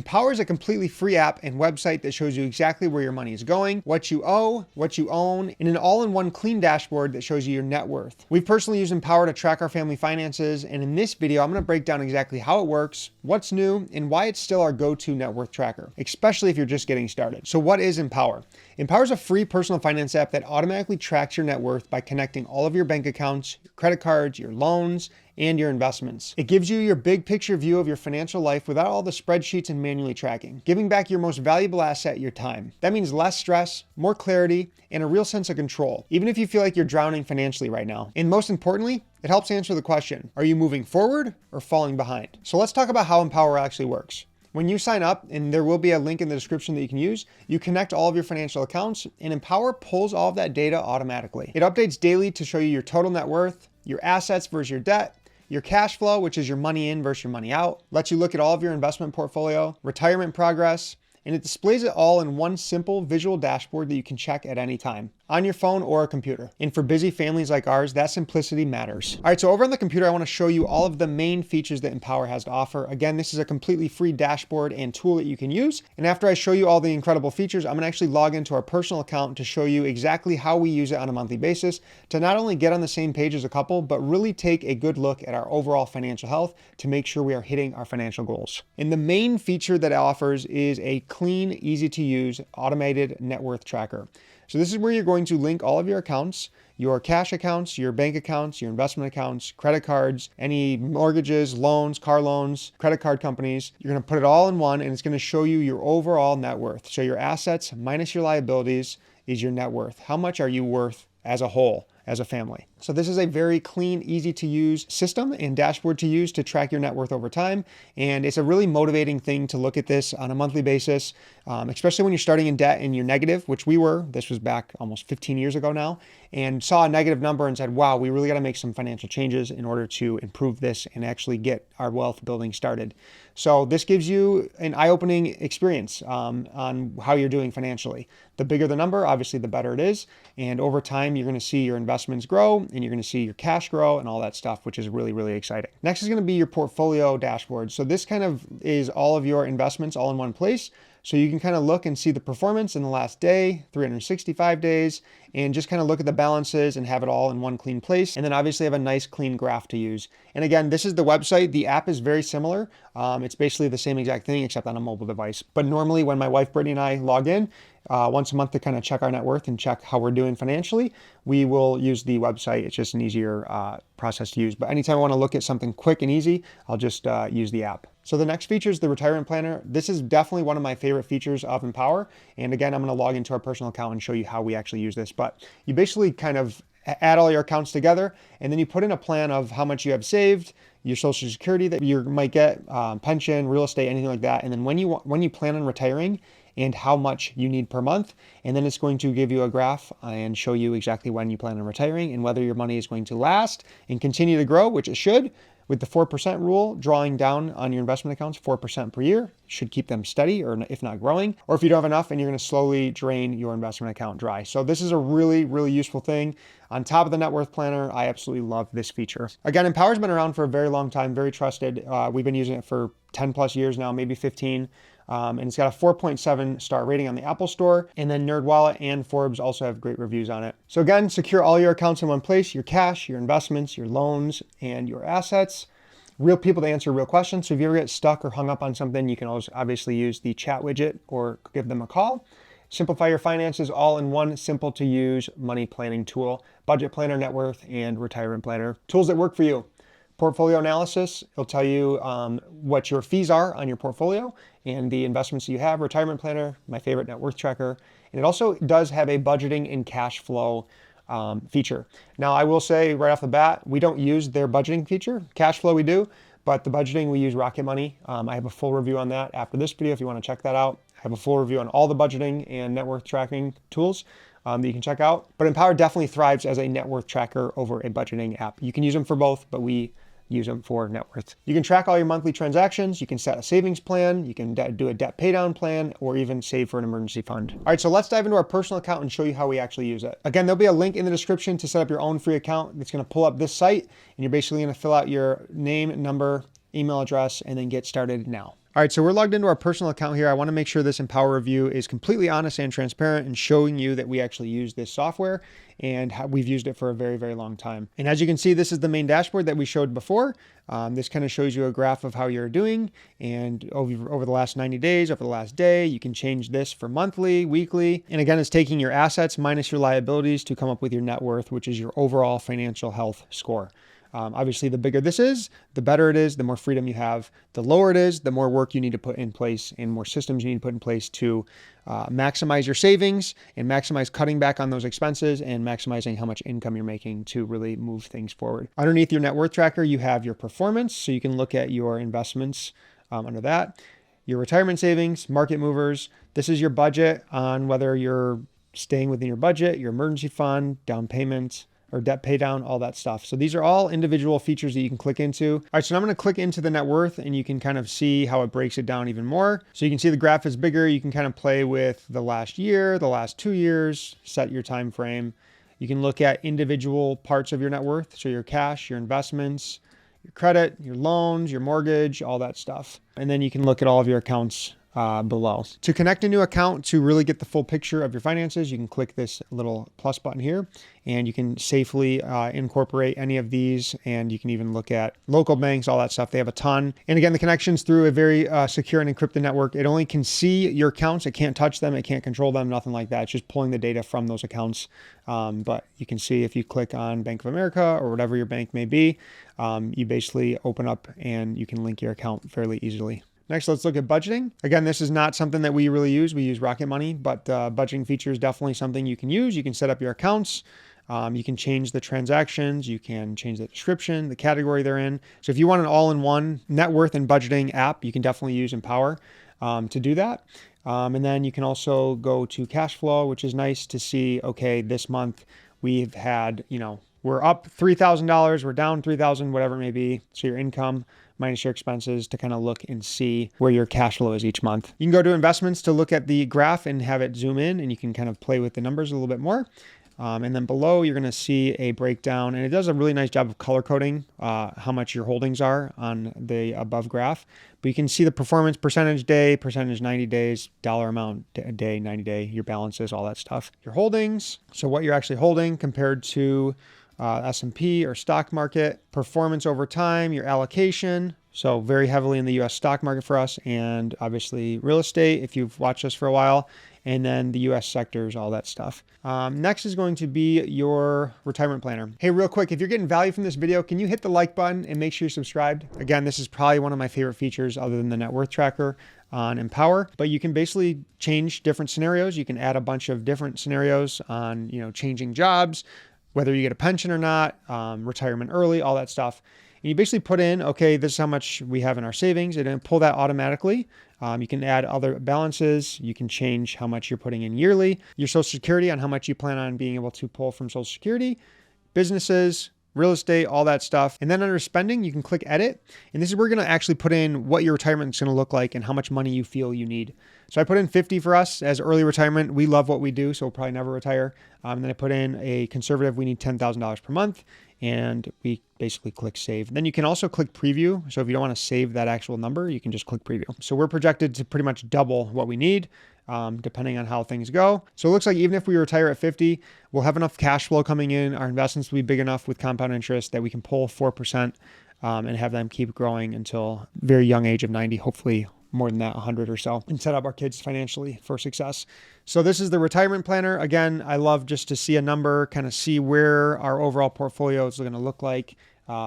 Empower is a completely free app and website that shows you exactly where your money is going, what you owe, what you own, and an all-in-one clean dashboard that shows you your net worth. We've personally used Empower to track our family finances, and in this video, I'm going to break down exactly how it works, what's new, and why it's still our go-to net worth tracker, especially if you're just getting started. So what is Empower? Empower is a free personal finance app that automatically tracks your net worth by connecting all of your bank accounts, your credit cards, your loans, and your investments. It gives you your big picture view of your financial life without all the spreadsheets and manually tracking, giving back your most valuable asset, your time. That means less stress, more clarity, and a real sense of control, even if you feel like you're drowning financially right now. And most importantly, it helps answer the question, are you moving forward or falling behind? So let's talk about how Empower actually works. When you sign up, and there will be a link in the description that you can use, you connect all of your financial accounts, and Empower pulls all of that data automatically. It updates daily to show you your total net worth, your assets versus your debt, your cash flow, which is your money in versus your money out, lets you look at all of your investment portfolio, retirement progress, and it displays it all in one simple visual dashboard that you can check at any time on your phone or a computer. And for busy families like ours, that simplicity matters. All right, so over on the computer, I want to show you all of the main features that Empower has to offer. Again, this is a completely free dashboard and tool that you can use. And after I show you all the incredible features, I'm going to actually log into our personal account to show you exactly how we use it on a monthly basis to not only get on the same page as a couple, but really take a good look at our overall financial health to make sure we are hitting our financial goals. And the main feature that it offers is a clean, easy to use, automated net worth tracker. So this is where you're going to link all of your accounts, your cash accounts, your bank accounts, your investment accounts, credit cards, any mortgages, loans, car loans, credit card companies. You're going to put it all in one, and it's going to show you your overall net worth. So your assets minus your liabilities is your net worth. How much are you worth as a whole, as a family? So this is a very clean, easy to use system and dashboard to use to track your net worth over time. And it's a really motivating thing to look at this on a monthly basis, especially when you're starting in debt and you're negative, which we were. This was back almost 15 years ago now, and saw a negative number and said, wow, we really got to make some financial changes in order to improve this and actually get our wealth building started. So this gives you an eye-opening experience on how you're doing financially. The bigger the number, obviously, the better it is. And over time, you're going to see your investments grow, and you're going to see your cash grow and all that stuff, which is really, really exciting. Next is going to be your portfolio dashboard. So this kind of is all of your investments all in one place. So you can kind of look and see the performance in the last day, 365 days, and just kind of look at the balances and have it all in one clean place. And then obviously have a nice clean graph to use. And again, this is the website. The app is very similar. It's basically the same exact thing except on a mobile device. But normally when my wife Brittany and I log in once a month to kind of check our net worth and check how we're doing financially, we will use the website. It's just an easier process to use. But anytime I want to look at something quick and easy, I'll just use the app. So the next feature is the retirement planner. This is definitely one of my favorite features of Empower. And again, I'm going to log into our personal account and show you how we actually use this. But you basically kind of add all your accounts together, and then you put in a plan of how much you have saved, your Social Security that you might get, pension, real estate, anything like that. And then when you plan on retiring and how much you need per month. And then it's going to give you a graph and show you exactly when you plan on retiring and whether your money is going to last and continue to grow, which it should. With the 4% rule, drawing down on your investment accounts 4% per year should keep them steady, or if not growing, or if you don't have enough and you're going to slowly drain your investment account dry. So this is a really, really useful thing. On top of the net worth planner, I absolutely love this feature. Again, Empower's been around for a very long time, very trusted. We've been using it for 10 plus years now, maybe 15. And it's got a 4.7 star rating on the Apple Store. And then NerdWallet and Forbes also have great reviews on it. So again, secure all your accounts in one place, your cash, your investments, your loans, and your assets. Real people to answer real questions. So if you ever get stuck or hung up on something, you can always obviously use the chat widget or give them a call. Simplify your finances all in one simple to use money planning tool. Budget planner, net worth, and retirement planner. Tools that work for you. Portfolio analysis, it'll tell you what your fees are on your portfolio and the investments that you have. Retirement planner, my favorite, net worth tracker. And it also does have a budgeting and cash flow feature. Now, I will say right off the bat, we don't use their budgeting feature. Cash flow we do, but the budgeting we use Rocket Money. I have a full review on that after this video if you want to check that out. I have a full review on all the budgeting and net worth tracking tools that you can check out. But Empower definitely thrives as a net worth tracker over a budgeting app. You can use them for both, but we use them for net worth. You can track all your monthly transactions. You can set a savings plan. You can do a debt pay down plan, or even save for an emergency fund. All right, so let's dive into our personal account and show you how we actually use it. Again, there'll be a link in the description to set up your own free account. It's going to pull up this site, and you're basically going to fill out your name, number, email address, and then get started now. All right, so we're logged into our personal account here. I want to make sure this Empower review is completely honest and transparent and showing you that we actually use this software and how we've used it for a very, very long time. And as you can see, this is the main dashboard that we showed before. This kind of shows you a graph of how you're doing, and over the last 90 days, over the last day, you can change this for monthly, weekly. And again, it's taking your assets minus your liabilities to come up with your net worth, which is your overall financial health score. Obviously, the bigger this is, the better it is, the more freedom you have. The lower it is, the more work you need to put in place and more systems you need to put in place to maximize your savings and maximize cutting back on those expenses and maximizing how much income you're making to really move things forward. Underneath your net worth tracker, you have your performance, so you can look at your investments under that. Your retirement savings, market movers. This is your budget on whether you're staying within your budget, your emergency fund, down payment, or debt pay down, all that stuff. So these are all individual features that you can click into. All right, so now I'm gonna click into the net worth and you can kind of see how it breaks it down even more. So you can see the graph is bigger. You can kind of play with the last year, the last 2 years, set your time frame. You can look at individual parts of your net worth. So your cash, your investments, your credit, your loans, your mortgage, all that stuff. And then you can look at all of your accounts below. To connect a new account to really get the full picture of your finances, you can click this little plus button here and you can safely incorporate any of these, and you can even look at local banks, all that stuff. They have a ton. And again, the connection's through a very secure and encrypted network. It only can see your accounts. It can't touch them. It can't control them, nothing like that. It's just pulling the data from those accounts. But you can see if you click on Bank of America or whatever your bank may be, you basically open up and you can link your account fairly easily. Next, let's look at budgeting. Again, this is not something that we really use. We use Rocket Money, but budgeting feature is definitely something you can use. You can set up your accounts. You can change the transactions. You can change the description, the category they're in. So if you want an all-in-one net worth and budgeting app, you can definitely use Empower to do that. And then you can also go to cash flow, which is nice to see, okay, this month we've had, we're up $3,000, we're down $3,000, whatever it may be. So your income minus your expenses to kind of look and see where your cash flow is each month. You can go to investments to look at the graph and have it zoom in, and you can kind of play with the numbers a little bit more. And then below, you're going to see a breakdown, and it does a really nice job of color coding how much your holdings are on the above graph. But you can see the performance, percentage day, percentage 90 days, dollar amount a day, 90 day, your balances, all that stuff. Your holdings, so what you're actually holding compared to S&P or stock market, performance over time, your allocation. So very heavily in the US stock market for us, and obviously real estate if you've watched us for a while, and then the US sectors, all that stuff. Next is going to be your retirement planner. Hey, real quick, if you're getting value from this video, can you hit the like button and make sure you're subscribed? Again, this is probably one of my favorite features other than the net worth tracker on Empower, but you can basically change different scenarios. You can add a bunch of different scenarios on, changing jobs, whether you get a pension or not, retirement early, all that stuff. And you basically put in, okay, this is how much we have in our savings, and then pull that automatically. You can add other balances. You can change how much you're putting in yearly, your Social Security on how much you plan on being able to pull from Social Security, businesses, real estate, all that stuff. And then under spending, you can click edit. And this is where we're going to actually put in what your retirement is going to look like and how much money you feel you need. So I put in 50 for us as early retirement. We love what we do, so we'll probably never retire. And then I put in a conservative, we need $10,000 per month. And we basically click save. Then you can also click preview. So if you don't want to save that actual number, you can just click preview. So we're projected to pretty much double what we need, depending on how things go. So it looks like even if we retire at 50, we'll have enough cash flow coming in. Our investments will be big enough with compound interest that we can pull 4% and have them keep growing until very young age of 90, hopefully more than that, 100 or so, and set up our kids financially for success. So this is the retirement planner. Again, I love just to see a number, kind of see where our overall portfolio is going to look like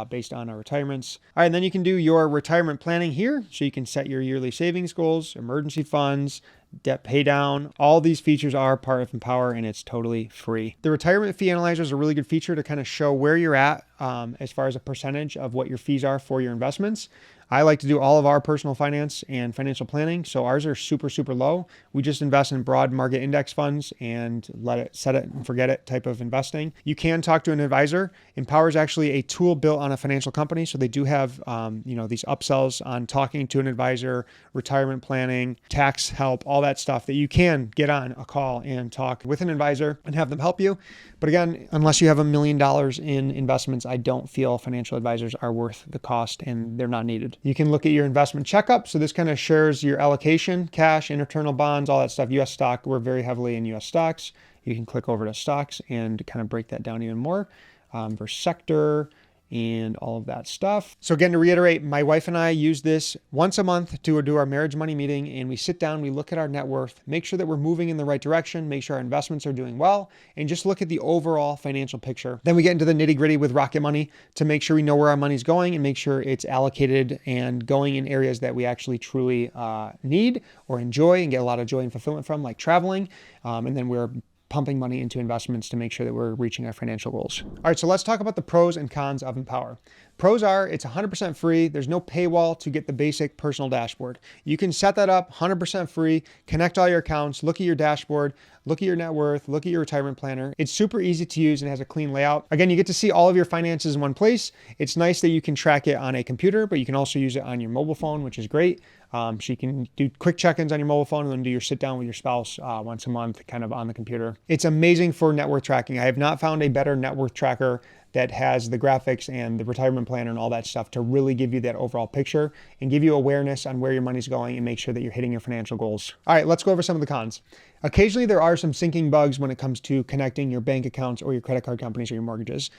based on our retirements. All right, and then you can do your retirement planning here. So you can set your yearly savings goals, emergency funds, debt pay down. All these features are part of Empower, and it's totally free. The retirement fee analyzer is a really good feature to kind of show where you're at as far as a percentage of what your fees are for your investments. I like to do all of our personal finance and financial planning, so ours are super, super low. We just invest in broad market index funds and let it set it and forget it type of investing. You can talk to an advisor. Empower is actually a tool built on a financial company, so they do have these upsells on talking to an advisor, retirement planning, tax help, all that stuff that you can get on a call and talk with an advisor and have them help you. But again, unless you have $1 million in investments, I don't feel financial advisors are worth the cost, and they're not needed. You can look at your investment checkup. So this kind of shares your allocation, cash, internal bonds, all that stuff. US stock, we're very heavily in US stocks. You can click over to stocks and kind of break that down even more for sector and all of that stuff. So again, to reiterate, my wife and I use this once a month to do our marriage money meeting, and we sit down, we look at our net worth, make sure that we're moving in the right direction, make sure our investments are doing well, and just look at the overall financial picture. Then we get into the nitty gritty with Rocket Money to make sure we know where our money's going and make sure it's allocated and going in areas that we actually truly need or enjoy and get a lot of joy and fulfillment from, like traveling. And then we're pumping money into investments to make sure that we're reaching our financial goals. All right, so let's talk about the pros and cons of Empower. Pros are it's 100% free. There's no paywall to get the basic personal dashboard. You can set that up 100% free, connect all your accounts, look at your dashboard, look at your net worth, look at your retirement planner. It's super easy to use and has a clean layout. Again, you get to see all of your finances in one place. It's nice that you can track it on a computer, but you can also use it on your mobile phone, which is great. So you can do quick check-ins on your mobile phone and then do your sit down with your spouse once a month, kind of on the computer. It's amazing for net worth tracking. I have not found a better net worth tracker that has the graphics and the retirement planner and all that stuff to really give you that overall picture and give you awareness on where your money's going and make sure that you're hitting your financial goals. All right, let's go over some of the cons. Occasionally, there are some syncing bugs when it comes to connecting your bank accounts or your credit card companies or your mortgages.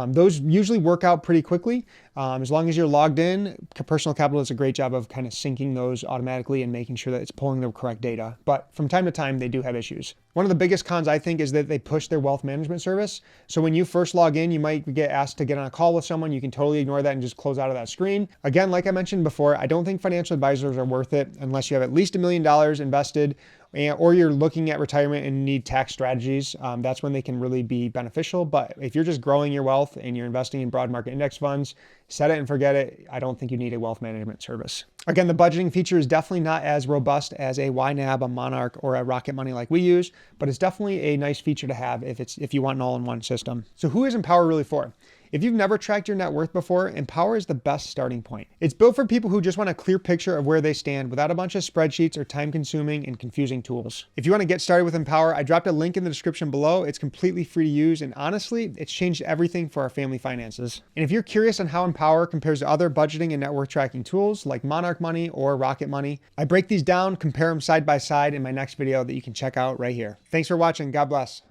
Those usually work out pretty quickly. As long as you're logged in, Personal Capital does a great job of kind of syncing those automatically and making sure that it's pulling the correct data. But from time to time, they do have issues. One of the biggest cons, I think, is that they push their wealth management service. So when you first log in, you might get asked to get on a call with someone. You can totally ignore that and just close out of that screen. Again, like I mentioned before, I don't think financial advisors are worth it unless you have at least $1 million invested or you're looking at retirement and need tax strategies. That's when they can really be beneficial. But if you're just growing your wealth and you're investing in broad market index funds, set it and forget it. I don't think you need a wealth management service. Again, the budgeting feature is definitely not as robust as a YNAB, a Monarch, or a Rocket Money like we use, but it's definitely a nice feature to have if you want an all-in-one system. So who is Empower really for? If you've never tracked your net worth before, Empower is the best starting point. It's built for people who just want a clear picture of where they stand without a bunch of spreadsheets or time-consuming and confusing tools. If you want to get started with Empower, I dropped a link in the description below. It's completely free to use, and honestly, it's changed everything for our family finances. And if you're curious on how Empower compares to other budgeting and net worth tracking tools like Monarch Money or Rocket Money, I break these down, compare them side by side in my next video that you can check out right here. Thanks for watching. God bless.